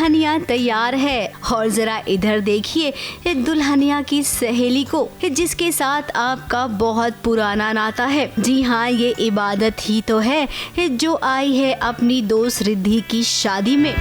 दुल्हनिया तैयार है और जरा इधर देखिए एक दुल्हनिया की सहेली को जिसके साथ आपका बहुत पुराना नाता है। जी हाँ, ये इबादत ही तो है जो आई है अपनी दोस्त रिद्धि की शादी में।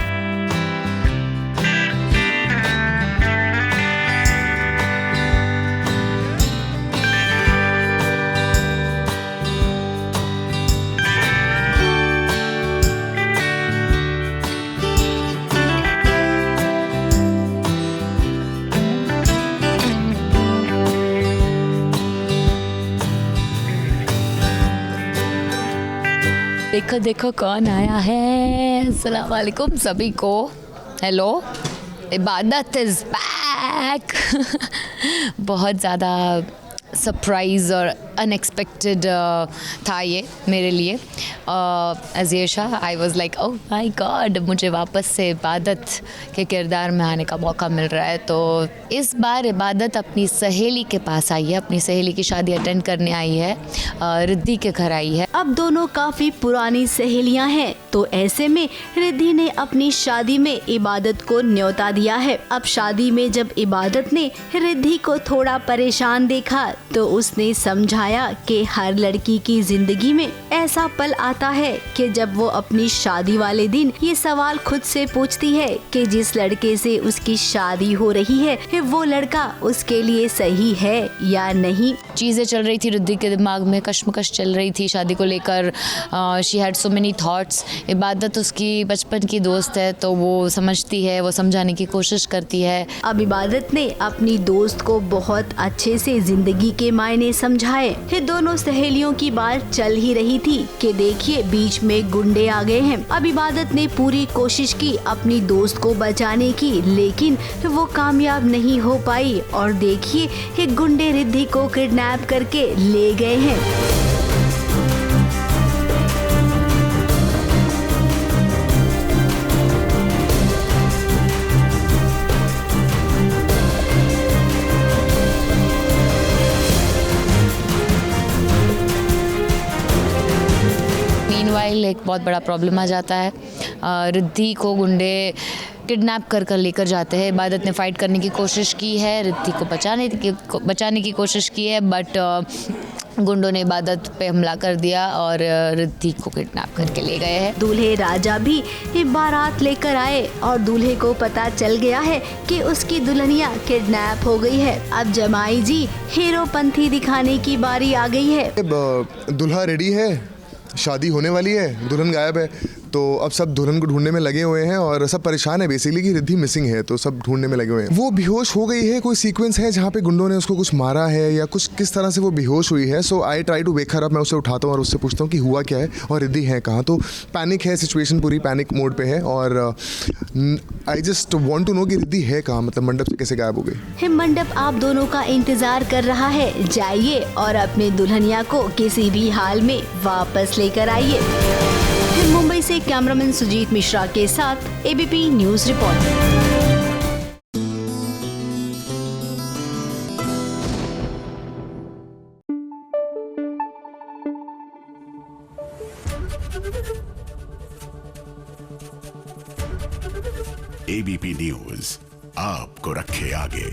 देखो देखो कौन आया है। अस्सलाम वालेकुम सभी को। हेलो, इबादत इज बैक। बहुत ज़्यादा सरप्राइज़ और अनएक्सपेक्टेड था ये मेरे लिए। Azisha, I was like oh my god, मुझे वापस से इबादत के किरदार में आने का मौका मिल रहा है। तो इस बार इबादत अपनी सहेली के पास आई है, अपनी सहेली की शादी अटेंड करने आई है, रिद्धि के घर आई है। अब दोनों काफी पुरानी सहेलियां हैं, तो ऐसे में रिद्धि ने अपनी शादी में इबादत को न्योता दिया है। अब शादी में जब इबादत ने रिद्धि को थोड़ा परेशान देखा तो उसने समझाया कि हर लड़की की जिंदगी में ऐसा पल आता है कि जब वो अपनी शादी वाले दिन ये सवाल खुद से पूछती है कि जिस लड़के से उसकी शादी हो रही है वो लड़का उसके लिए सही है या नहीं। चीज़ें चल रही थी रिद्धि के दिमाग में, कश्मकश चल रही थी शादी को लेकर। She had so many thoughts. इबादत उसकी बचपन की दोस्त है तो वो समझती है, वो समझाने की कोशिश करती है। अब इबादत ने अपनी दोस्त को बहुत अच्छे से जिंदगी के मायने समझाए। दोनों सहेलियों की बात चल ही रही थी कि देखिए बीच में गुंडे आ गए हैं। अब इबादत ने पूरी कोशिश की अपनी दोस्त को बचाने की, लेकिन वो कामयाब नहीं हो पाई और देखिए एक गुंडे रिद्धि को किडनैप करके ले गए हैं। मीनवाइल एक बहुत बड़ा प्रॉब्लम आ जाता है। रिद्धि को गुंडे किडनैप कर लेकर जाते हैं। इबादत ने फ़ाइट करने की कोशिश की है, रिद्धि को बचाने की कोशिश की है, बट गुंडों ने इबादत पे हमला कर दिया और रिद्धि को किडनैप करके ले गए हैं। दूल्हे राजा भी बारात लेकर आए और दूल्हे को पता चल गया है कि उसकी दुल्हनिया किडनैप हो गई है। अब जमाई जी हीरोपंथी दिखाने की बारी आ गई है। दूल्हा रेडी है, शादी होने वाली है, दुल्हन गायब है, तो अब सब दुल्हन को ढूंढने में लगे हुए हैं और सब परेशान है बेसिकली कि रिद्धि मिसिंग है, तो सब ढूंढने में लगे हुए हैं। वो बेहोश हो गई है, कोई सीक्वेंस है जहाँ पे गुंडों ने उसको कुछ मारा है या कुछ किस तरह से वो बेहोश हुई है। So I try to wake her up. मैं उसे उठाता हूँ और उससे पूछता हूँ कि हुआ क्या है और रिद्धि है कहाँ। तो पैनिक है, सिचुएशन पूरी पैनिक मोड पे है और I just want to know कि रिद्धि है कहाँ, मतलब मंडप से कैसे गायब हो गई। मंडप आप दोनों का इंतजार कर रहा है, जाइए और अपने दुल्हनिया को किसी भी हाल में वापस लेकर आइए। मुंबई से कैमरामैन सुजीत मिश्रा के साथ ABP news report. ABP news आपको रखे आगे।